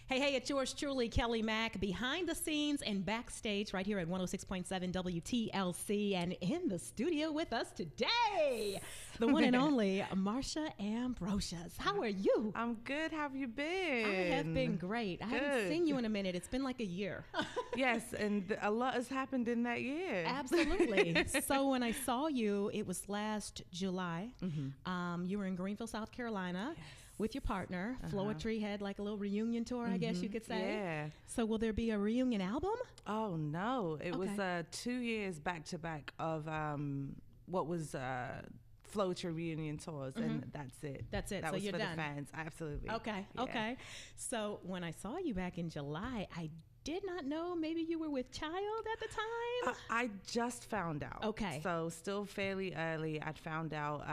Hey, it's yours truly, Kelly Mack, behind the scenes and backstage right here at 106.7 WTLC, and in the studio with us today, the one and only Marsha Ambrosius. How are you? I'm good. How have you been? I have been great. I haven't seen you in a minute. It's been like a year. Yes, and a lot has happened in that year. Absolutely. So when I saw you, it was last July. Mm-hmm. You were in Greenville, South Carolina. Yes. With your partner. Floetry had like a little reunion tour, I guess you could say. Yeah. So will there be a reunion album? Oh, no. It was 2 years back to back of what was Floetry reunion tours, and that's it. That's it. That so was you're for done. the fans. Absolutely. Okay. Yeah. Okay. So when I saw you back in July, I did not know maybe you were with child at the time. I just found out. Okay. So still fairly early. I'd found out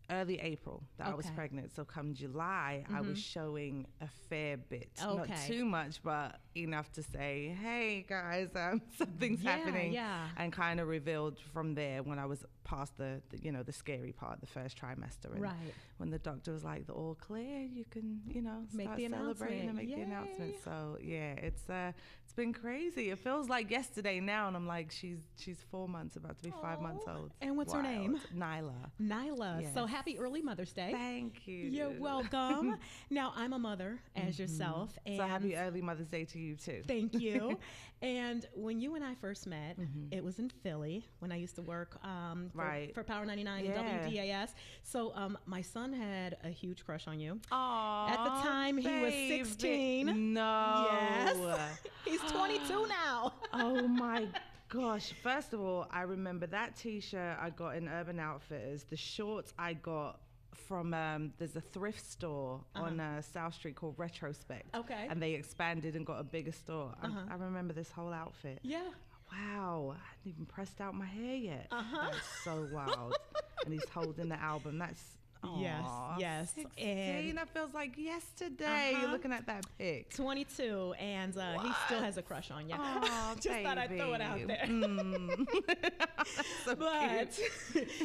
early April that I was pregnant. So come July, I was showing a fair bit. Not too much, but enough to say, hey guys, something's happening. Yeah. And kind of revealed from there when I was past the scary part, the first trimester. And when the doctor was like, all clear, you can, start celebrating and make the announcement. So yeah, it's been crazy. It feels like yesterday now, and I'm like, she's 4 months, about to be 5 months old. And what's her name? Nyla. Nyla. Yes. So happy early Mother's Day. Thank you. You're welcome. Now, I'm a mother as yourself. And so happy early Mother's Day to you too. Thank you. And when you and I first met, it was in Philly when I used to work for Power 99 WDAS. So my son had a huge crush on you. Aww, at the time, he was 16. No. Yes. He's 22 now. Oh my gosh. First of all, I remember that t-shirt I got in Urban Outfitters, the shorts I got from there's a thrift store on South Street called Retrospect. Okay. And they expanded and got a bigger store. I remember this whole outfit. Yeah. Wow, I hadn't even pressed out my hair yet. That's so wild. And he's holding the album. That's yes. 16, And that feels like yesterday. Looking at that pic. 22, and he still has a crush on you. Oh, just thought I'd throw it out there. So but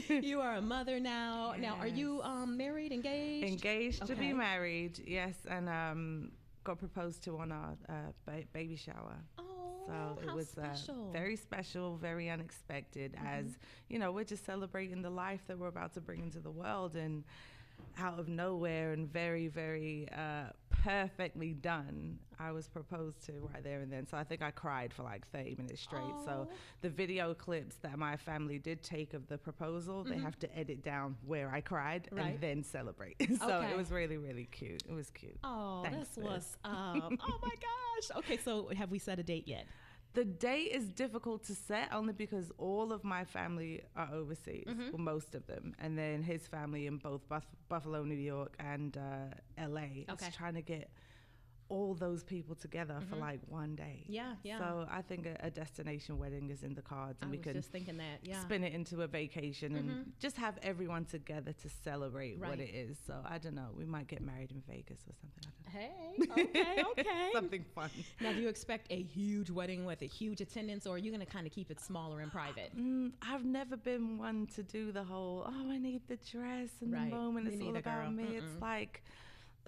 you are a mother now. Yes. Now, are you married, engaged? Engaged to be married, yes, and got proposed to on our baby shower. So it was very special, very unexpected, as, we're just celebrating the life that we're about to bring into the world, and out of nowhere and very, very perfectly done, I was proposed to right there and then. So I think I cried for like 30 minutes straight. So the video clips that my family did take of the proposal, they have to edit down where I cried and then celebrate. So it was really, really cute. It was cute. Oh, that's what's up. Oh my gosh. Okay, so have we set a date yet? The date is difficult to set only because all of my family are overseas, well, most of them. And then his family in both Buffalo, New York and LA. It's trying to get all those people together for like one day. Yeah. So I think a destination wedding is in the cards, and we can just thinking that, spin it into a vacation and just have everyone together to celebrate what it is. So I don't know, we might get married in Vegas or something. Hey, okay. Something fun. Now, do you expect a huge wedding with a huge attendance, or are you going to kind of keep it smaller and private? I've never been one to do the whole, I need the dress and the moment. It's all about me. It's like,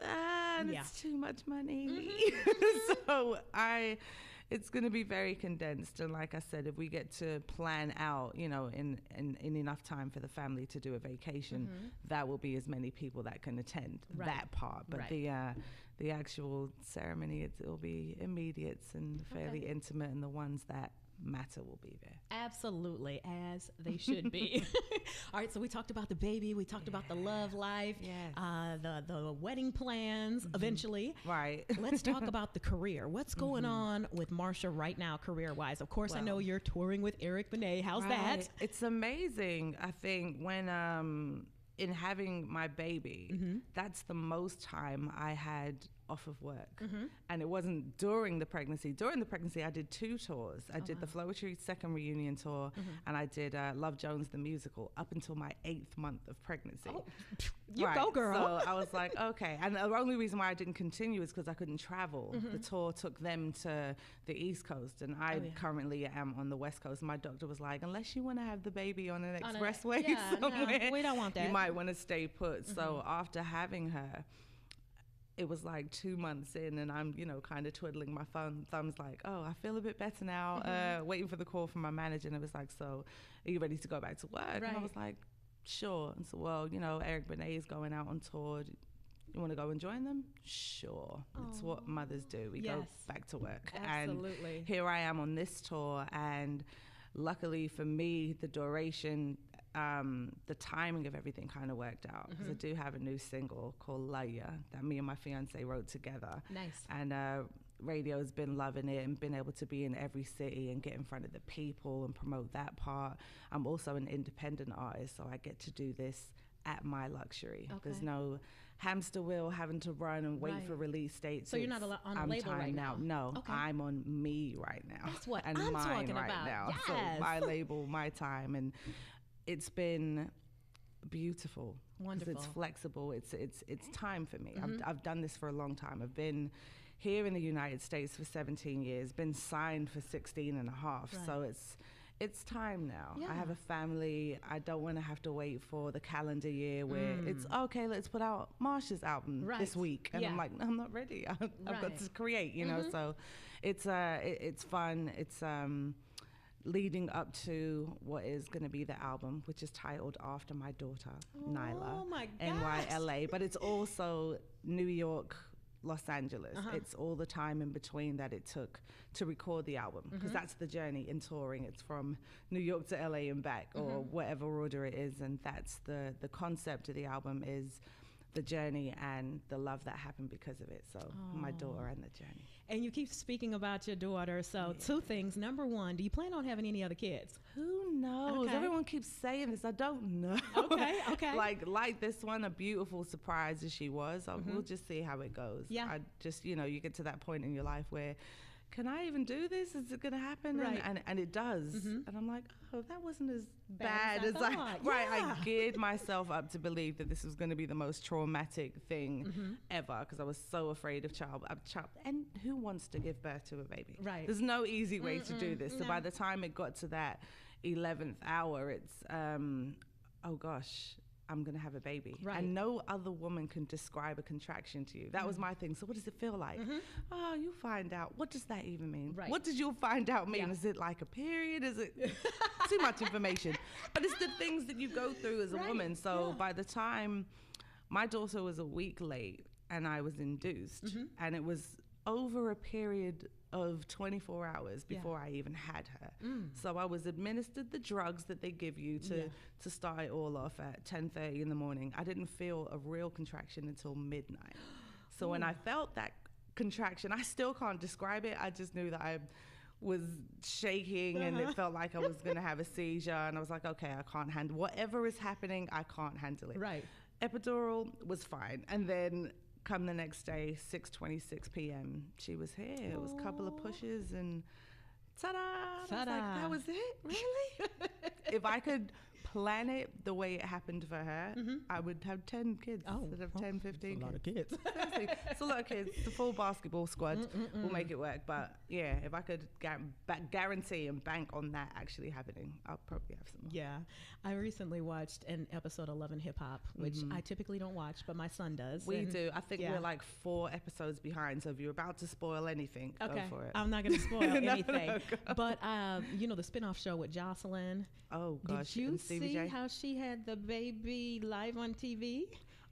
and it's too much money. So it's going to be very condensed. And like I said, if we get to plan out, in enough time for the family to do a vacation, that will be as many people that can attend that part. But the actual ceremony, it'll be immediate and fairly intimate, and the ones that matter will be there. Absolutely, as they should be. All right, so we talked about the baby, we talked about the love life, the wedding plans eventually. Right. Let's talk about the career. What's going on with Marsha right now, career-wise? Of course, I know you're touring with Eric Benet. How's that? It's amazing. I think when in having my baby, that's the most time I had off of work. And it wasn't during the pregnancy. During the pregnancy, I did 2 tours. I did the Floetry second reunion tour, and I did Love Jones the musical up until my 8th month of pregnancy. Oh, you go, girl. So I was like, okay. And the only reason why I didn't continue is because I couldn't travel. The tour took them to the East Coast, and I currently am on the West Coast. My doctor was like, unless you want to have the baby on an expressway somewhere, no, we don't want that. You might want to stay put. So after having her, it was like 2 months in, and I'm, kind of twiddling my thumbs like, oh, I feel a bit better now, waiting for the call from my manager. And it was like, so are you ready to go back to work? Right. And I was like, sure. And so, well, Eric Benet is going out on tour. You want to go and join them? Sure. It's what mothers do. We go back to work. Absolutely. And here I am on this tour, and luckily for me, the duration, the timing of everything kind of worked out, because I do have a new single called Laya that me and my fiance wrote together. Nice. And radio's been loving it, and been able to be in every city and get in front of the people and promote that part. I'm also an independent artist, so I get to do this at my luxury. Okay. There's no hamster wheel having to run and wait for release dates. So you're not on a label right now? No, okay. I'm on me right now. That's what and I'm mine talking right about. now. Yes. So my label, my time, and it's been beautiful. Wonderful. It's flexible. It's time for me. I've done this for a long time. I've been here in the United States for 17 years, been signed for 16 and a half. Right. So it's time now. Yeah. I have a family. I don't want to have to wait for the calendar year where it's okay, let's put out Marsha's album this week. And I'm like, no, I'm not ready. I've got to create, So it's fun. It's leading up to what is going to be the album, which is titled after my daughter, Nyla. Oh my gosh. NYLA. But it's also New York, Los Angeles. It's all the time in between that it took to record the album, because that's the journey in touring. It's from New York to LA and back, or whatever order it is, and that's the concept of the album is the journey and the love that happened because of it. So my daughter and the journey. And you keep speaking about your daughter. So two things. Number one, do you plan on having any other kids? Who knows? Okay. Everyone keeps saying this. I don't know. Okay. like this one, a beautiful surprise as she was. We'll just see how it goes. Yeah. I just, you get to that point in your life where, can I even do this? Is it going to happen? Right. And it does. And I'm like, oh, that wasn't as bad as I thought. I geared myself up to believe that this was going to be the most traumatic thing ever, because I was so afraid of child. And who wants to give birth to a baby? Right. There's no easy way to do this. So by the time it got to that 11th hour, it's, oh gosh, I'm going to have a baby. Right. And no other woman can describe a contraction to you. That was my thing. So what does it feel like? Oh, you find out. What does that even mean? Right. What does you'll find out mean? Yeah. Is it like a period? Is it too much information? But it's the things that you go through as a woman. So by the time my daughter was a week late and I was induced, and it was over a period of 24 hours before I even had her. So I was administered the drugs that they give you to start it all off at 10:30 in the morning. I didn't feel a real contraction until midnight. So when I felt that contraction, I still can't describe it. I just knew that I was shaking and it felt like I was going to have a seizure. And I was like, okay, I can't handle whatever is happening. I can't handle it. Right. Epidural was fine. And then come the next day, 6:26 p.m., she was here. It was a couple of pushes and ta-da! I was like, that was it? Really? If I could plan it the way it happened for her, I would have 10 kids instead of 10, 15 That's a lot of kids. It's a lot of kids. The full basketball squad will make it work. But yeah, if I could guarantee and bank on that actually happening, I'll probably have some more. Yeah. I recently watched an episode of Love and Hip Hop, which I typically don't watch, but my son does. We do. I think we're like 4 episodes behind. So if you're about to spoil anything, go for it. I'm not going to spoil anything. But, the spinoff show with Jocelyn. Oh, gosh. Did you see how she had the baby live on TV?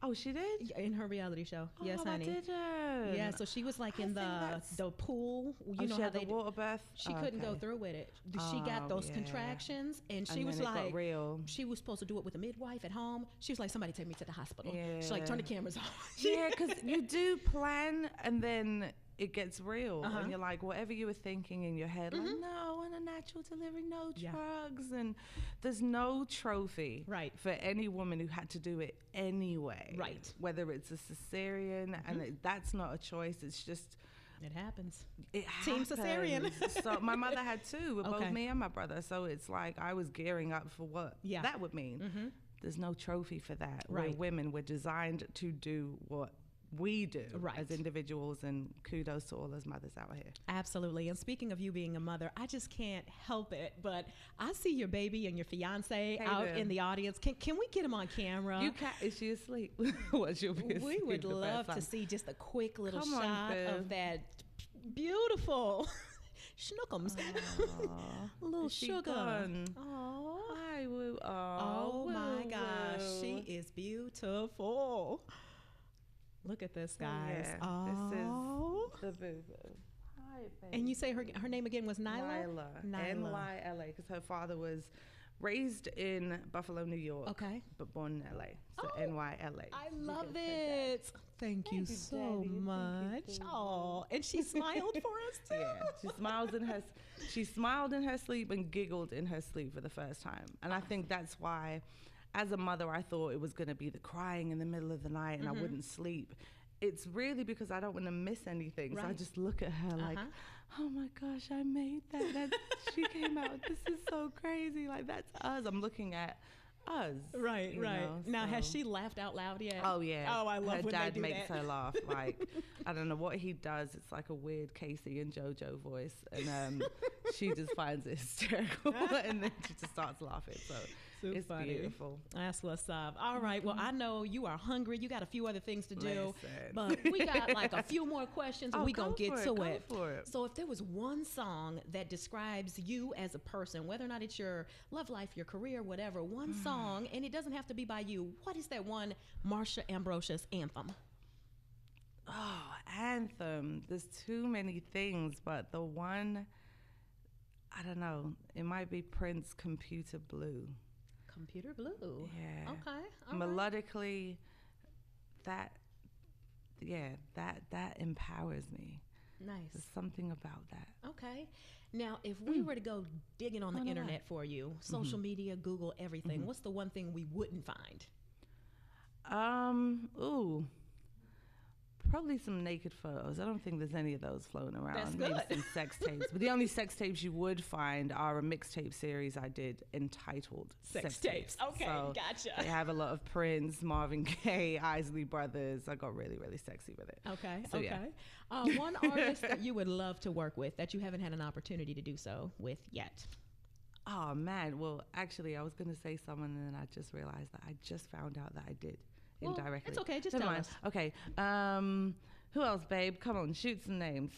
Oh, she did? In her reality show. Oh, yes, honey. I didn't. Yeah, so she was like in the pool. You know how how they the water birth? She couldn't go through with it. She got those contractions, and she was like, real. She was supposed to do it with a midwife at home. She was like, somebody take me to the hospital. Yeah. She's like, turn the cameras off. Yeah, because you do plan, and then it gets real, and you're like, whatever you were thinking in your head, like, no, I want a natural delivery, no drugs, and there's no trophy for any woman who had to do it anyway. Right. Whether it's a cesarean, and that's not a choice. It's just it happens. It Team happens. cesarean. So my mother had 2 with both me and my brother. So it's like I was gearing up for what that would mean. There's no trophy for that. Right. We're women. We're designed to do what we do as individuals, and kudos to all those mothers out here. Absolutely. And speaking of you being a mother, I just can't help it, but I see your baby and your fiance out in the audience. Can we get him on camera? You can't. Is she asleep? Well, she'll be asleep. We would love to see just a quick little shot of that beautiful schnookums. Little sugar. Oh, hi, woo. Oh my gosh, she is beautiful. Look at this, guys. This is the boo-boo. Hi, baby. And you say her name again was Nyla? Nyla. N-Y-L-A, because her father was raised in Buffalo, New York, but born in L.A., so N-Y-L-A. I love it. Thank you so much. Oh, and she smiled for us too. Yeah, she smiled in her sleep and giggled in her sleep for the first time. And I think that's why, as a mother, I thought it was going to be the crying in the middle of the night and I wouldn't sleep. It's really because I don't want to miss anything. So I just look at her like, oh my gosh, I made that. She came out. This is so crazy. Like, that's us. I'm looking at us. Right. Now, has she laughed out loud yet? Oh, yeah. Oh, I love her when dad they do makes that. her laugh. Like, I don't know what he does. It's like a weird Casey and JoJo voice. And she just finds it hysterical. And then she just starts laughing. So it's funny. Beautiful. That's what's up. All right. Well, I know you are hungry. You got a few other things to do. But we got like a few more questions and we're going to get to it. So if there was one song that describes you as a person, whether or not it's your love life, your career, whatever, one song, and it doesn't have to be by you, what is that one Marsha Ambrosius anthem? Oh, anthem. There's too many things, but the one, I don't know, it might be Prince, Computer Blue. Computer Blue. Yeah. Okay. All melodically, that empowers me. Nice. There's something about that. Okay. Now, if we were to go digging on the internet for you, social media, Google, everything, what's the one thing we wouldn't find? Probably some naked photos. I don't think there's any of those floating around. That's Maybe good. some sex tapes. But the only sex tapes you would find are a mixtape series I did entitled Sex Tapes. Okay, so gotcha. They have a lot of Prince, Marvin Gaye, Isley Brothers. I got really, really sexy with it. Okay, so, okay. Yeah. One artist that you would love to work with that you haven't had an opportunity to do so with yet? Oh, man. Well, actually, I was going to say someone, and then I just realized that I just found out that I did. Indirectly. It's okay, just tell us. Okay. Who else, babe? Come on, shoot some names.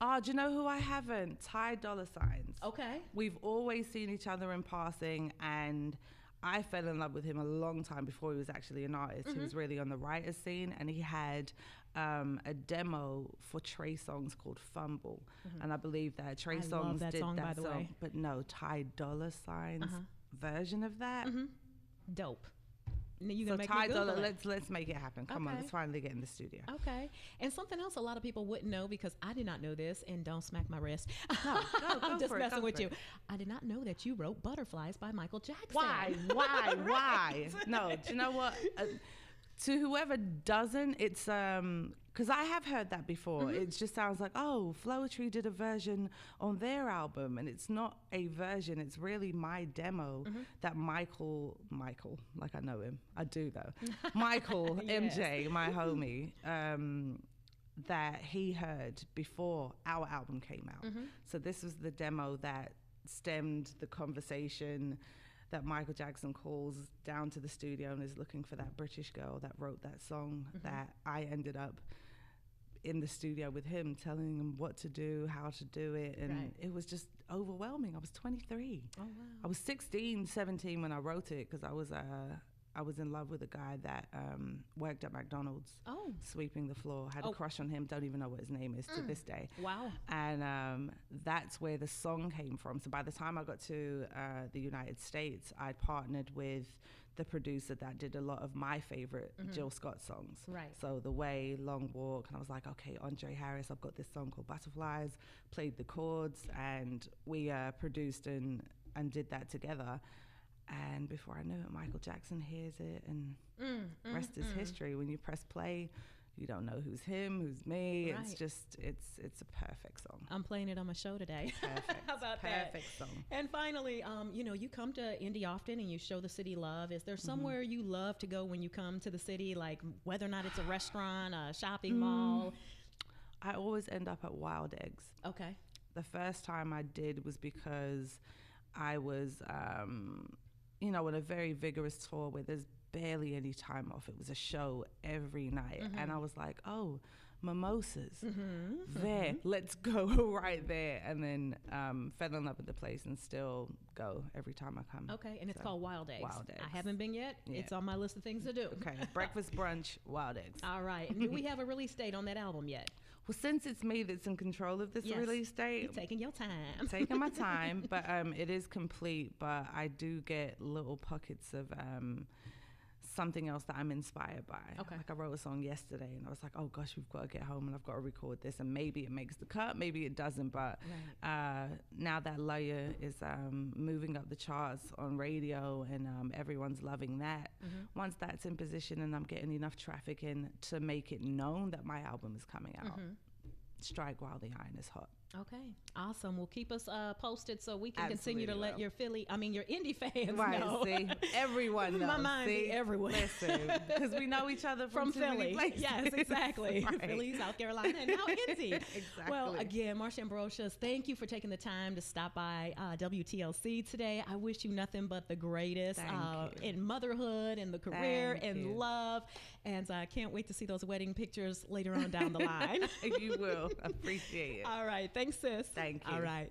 Do you know who I haven't? Ty Dolla $ign. Okay. We've always seen each other in passing, and I fell in love with him a long time before he was actually an artist. He was really on the writer's scene, and he had a demo for Trey Songz called Fumble. And I believe that Trey Songz did song, that by the song. way. But no, Ty Dolla $ign's version of that. Dope. You so make Ty Dolla, let's make it happen. Come on, let's finally get in the studio. Okay. And something else a lot of people wouldn't know, because I did not know this, and don't smack my wrist. No, I'm just messing with you. I did not know that you wrote Butterflies by Michael Jackson. Why? No, do you know what? To whoever doesn't, it's because I have heard that before. It just sounds like, oh, Floetry did a version on their album, and it's not a version. It's really my demo that Michael, like I know him, I do though. Michael MJ, my homie, that he heard before our album came out. So this was the demo that stemmed the conversation that Michael Jackson calls down to the studio and is looking for that British girl that wrote that song, that I ended up in the studio with him, telling him what to do, how to do it. And it was just overwhelming. I was 23. Oh, wow. I was 16, 17 when I wrote it, because I was in love with a guy that worked at McDonald's, sweeping the floor. Had a crush on him. Don't even know what his name is to this day. Wow. And that's where the song came from. So by the time I got to the United States, I'd partnered with the producer that did a lot of my favorite Jill Scott songs. Right. So The Way, Long Walk. And I was like, okay, Andre Harris, I've got this song called Butterflies, played the chords, and we produced and did that together. And before I knew it, Michael Jackson hears it, and rest is history. When you press play, You don't know who's him, who's me. Right. It's a perfect song. I'm playing it on my show today. Perfect. How about that? Perfect song. And finally, you come to Indy often and you show the city love. Is there somewhere you love to go when you come to the city, like whether or not it's a restaurant, a shopping mall? I always end up at Wild Eggs. Okay. The first time I did was because I was, on a very vigorous tour where there's barely any time off. It was a show every night. And I was like, oh, mimosas. There, let's go right there. And then fell in love with the place and still go every time I come. Okay, and it's called Wild Eggs. Wild Eggs. I haven't been yet. Yeah. It's on my list of things to do. Okay, breakfast, brunch, Wild Eggs. All right. And do we have a release date on that album yet? Well, since it's me that's in control of this release date, you're taking your time. Taking my time, but it is complete. But I do get little pockets of something else that I'm inspired by. Okay. Like I wrote a song yesterday and I was like, oh gosh, we've got to get home and I've got to record this, and maybe it makes the cut, maybe it doesn't, but now that Laya is moving up the charts on radio and everyone's loving that. Once that's in position and I'm getting enough traffic in to make it known that my album is coming out, strike while the iron is hot. Okay, awesome. Well, keep us posted so we can continue to let your Indy fans know. See, everyone knows. My mind, see? Everyone. Listen, because we know each other from too Philly. Many places. Yes, exactly. Right. Philly, South Carolina, and now Indy. Exactly. Well, again, Marsha Ambrosius, thank you for taking the time to stop by WTLC today. I wish you nothing but the greatest in motherhood and the career and love. And I can't wait to see those wedding pictures later on down the line. You will. Appreciate it. All right. Thanks, sis. Thank you. All right.